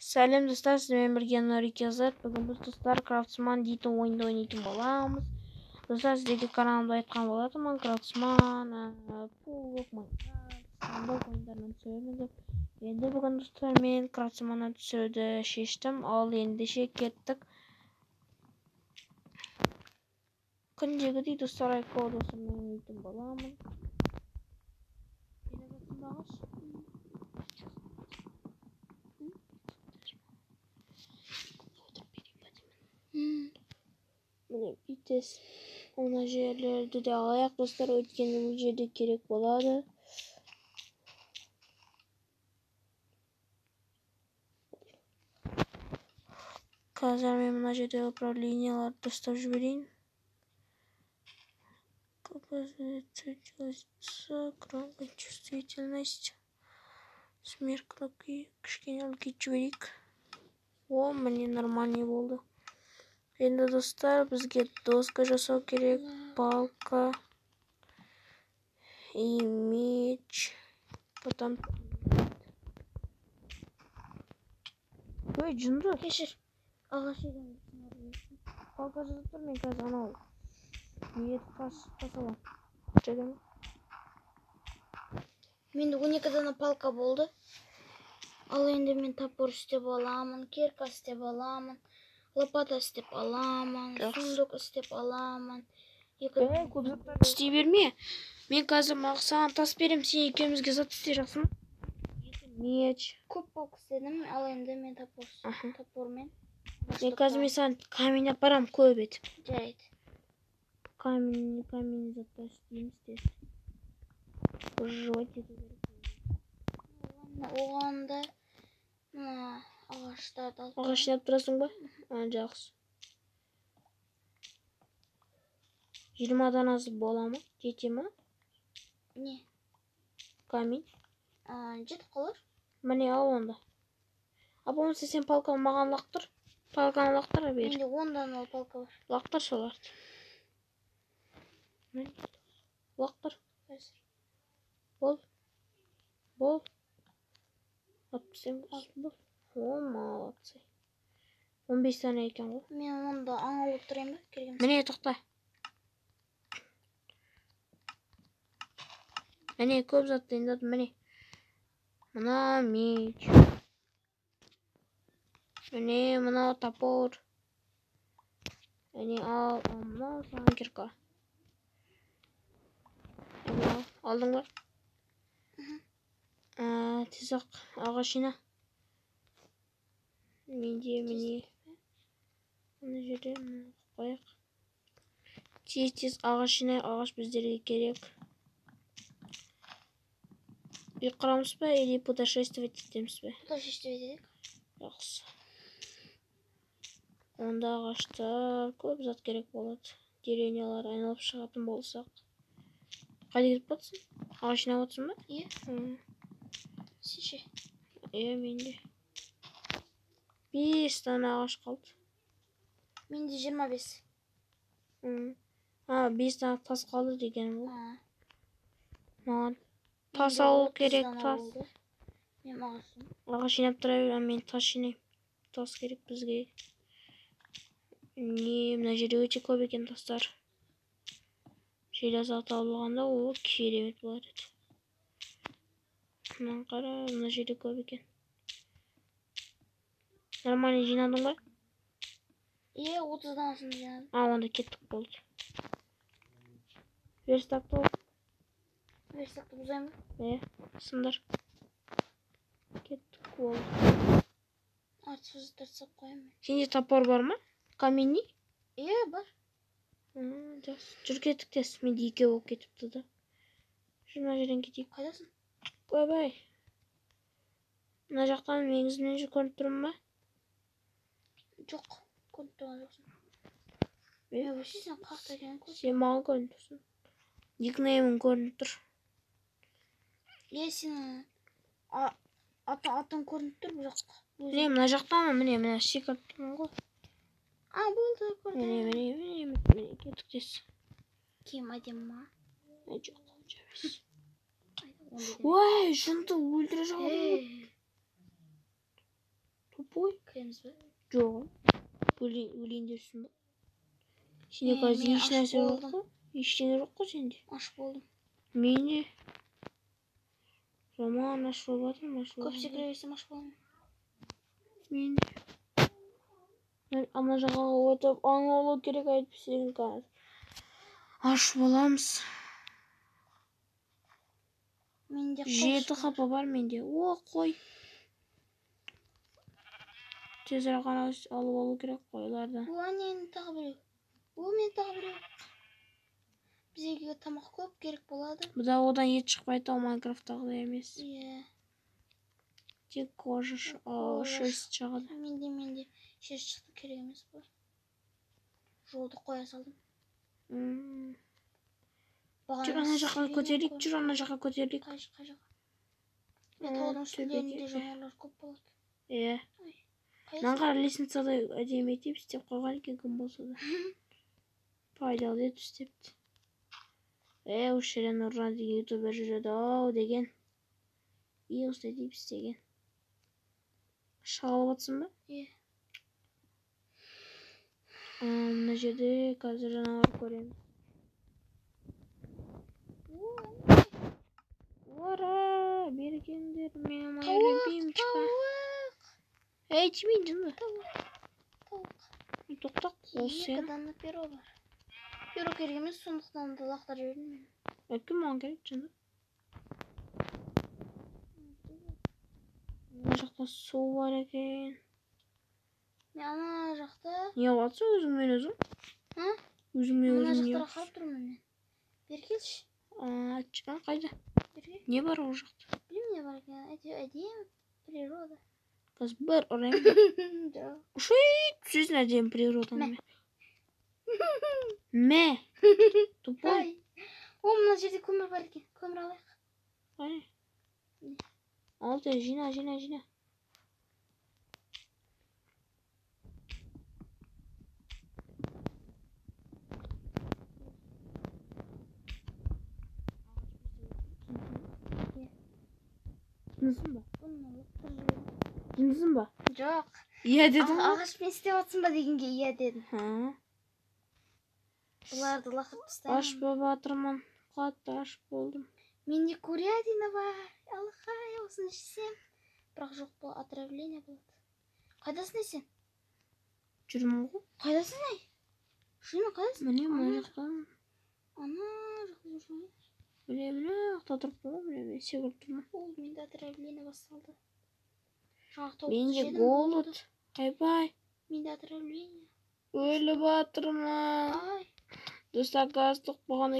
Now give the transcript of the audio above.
Сәлем достар, сізбен бірге Нұрик Азат. Бүгін біз достар Крафтсман дейтін ойынды ойнайтын боламыз. Достар, сіздерге каналымда айтқан болатынмын. Крафтсман, Пулок, Майнкрафт ойындарынан түсіремін деп. Енді бүгін достар мен Крафтсманнан түсіруді шештім. Ал ендеше кеттік. Күндегідей достар айқау достармен ойнайтын боламын. Міне бүйтес. Ona жерлерді де алайық достар, өйткені бұл жерде керек болады. Қазір мен мына жерде управленияларды достап жіберейін. Громкость, чувствительность. Смеркалыки кішкене үлкейтіп жіберейік. О, міне нормальный болды. Енді достар, бізге доска жасау керек, палка и меч. Потом... Ой, жынды. Кешір. Ағаш едім. Палка жазып тұр, мен қазір анау. Ниет қасалам. Жадым. Менде 12 дана палка болды. Ал енді мен топор істеп аламын, кирка істеп аламын, лопата істеп аламын, сундук істеп аламын. Көп заттар істей берме. Мен қазір саған тас берем, сен екеумізге зат істей жақсың. Меч. Көп палка істедім, ал енді мен топормен. Мен қазір мен саған камень апарам көп етіп. Жарайды. Камень заттар істейміз деді. Жойт ету керек. Оғанда ағаштарды алып. Ағаш жинап тұрасың ба? Жақсы. 20 данасы бола ма? Жете ма? Не? Камень. Жетіп қалар. Міне ал онда. Болмаса сен палканы маған лақтыр. Палканы лақтыр бер. Менде 10 дана палка бар. Лақтыр соларды. Лақтыр. Бол. Атпысың бол. О, молодцы. 15 дана екен ғой. Мен онда аң алып тұрайын ба? Міне тоқта. Міне көп затты енді міне. Мына меч. Міне мына топор. Міне ал мына саған кирка. Алдың ба? Тезақ ағаш жина. Менде міне. Мына жерде қояйық. Тез ағаш жинайық, ағаш біздерге керек. Үй құрамыз ба, или путешествовать етеміз бе? Путешествовать едік. Жақсы. Онда ағаштар көп зат керек болады. Деревнялар айналып шығатын болсақ. Қайда кетіп батсың? Ағаш жинап отырсың ба? Иә. Сеше. Менде 5 дана ағаш қалды. Менде 25. 5 дана тас қалды деген бұл. Маған тас Менде алу 30 керек, дана тас. болды. Мен мағашым. Ағаш жинап тұра бер, мен тас жинайым. Тас керек бізге. Мына жерде өте көп екен тастар. Железо табылғанда ол керемет болады. Мынаны қара, мына жерде көп екен. Нормально жинадың ба? 30 данасын жинадым. Онда кеттік болды. Верстакты ол. Верстакты бұзайын ба? Сындар. Кеттік болды. Артсыз тартсақ қоямын. Сенде топор бар ма? Каменный? Бар. Жақсы. Жүр кеттік тез. Менде 2 болып кетіпті да. Мына жерден кетейік. Қайдасың? Бай. Мына жақтан негізінен көрініп тұрмын ба? Жоқ. Көрініп тұрған жоқсың. Өші сен қақта екен көріп. Сен маған көрініп тұрсың. Никнеймің көрініп тұр. Сенің атың көрініп тұр бұл жақта. Мына жақтан міне секіріп тұрмын ғой. Болды көрдім. Міне кеттік тез. Кем әдем ма? Жоқ, жабес. Ой, жынды өлтіре жалдым. Тупой. Кіреміз бе? Жоқ. Өлеңдерсің ба? Сенде Мен қазір еш аш нәрсе жоқ болдым. қой. Ештеңе жоқ қой сенде. Аш болдым. Менде. Жаман аш болып жатырмын. Көп секіре берсем аш боламын. Менде. Ана жаққа өтіп аң аулау керек әйтпесе қазір. Аш боламыз. Менде 7 қапа бар менде. О, қой. Тезірек алып алу керек қойлардан. Бұл нені тағы біреу. Бұл мен тағы біреу. Бізге тамақ көп керек болады. Бұда одан ет шықпайды ау Майнкрафттағыдай емес. Иә. Тек кожа шерсть шығады. Менде шерсть шықты, керек емес бұл. Жолды қоя салдым. Жүр ана жаққа көтерейік, жүр ана жаққа көтерейік. Қай жаққа? Мен таудың үстіндерінде жануарлар көп болады. Иә. Маған қара лестницада әдемі етіп істеп қойған екен кім болса да. Пайдалы етіп істепті. Осы жерден Нұржан деген ютубер жүреді ау деген. Осылай деп істеген. Шағалып отырсың ба? Иә. Мына жерде қазір жануар көреміз. Ура! Бергендер мен любимчика. Эй, тимейін жынды. Тауық. Тоқтақ ол сен. Екі дана перо бар. Перо керек емес, сондықтан да лақтар жібердім мен. Кім маған керек жынды? Ана жақта су бар екен. Мен ана жақта... Не қылатсың өзіңмен өзің? Өзіңмен Ана өзің не жақтара қарап тұрмын мен. Бері келші. Қайда? Берге. Не бар ол жақта? Білмеймін не бар екен. Әдемі природа. Қазір бір ұрайын. Жоқ. Ұшит, түсесің әдемі природаны. Мә. Тупой. О, мына жерде көмір бар екен. Көмір алайық. Қане? Ал тез, жина. Жындысың ба? Жоқ. Иә дедің ба? Ағашпен істеп жатсың ба дегенге иә дедім. Бұларды лақтырып тастаймын. Аш болып жатырмын. Қатты аш болдым. Менде курятина бар. Алақай, осыны жесем. Бірақ жоқ, бұл отравление болады. Қайдасың сен? Жүрмін ғой. Қайдасың ай? Шыны қайдасың? Міне мына жақтамын. Ана жақта жүрсің. Міне жақта тұрып ғой, міне секіріп тұрмын. Ол менде отравление басталды. Менде голод. Қайбай. Менде отравление. Өліп жатырмын. Ай. Достар, газ тоқ болған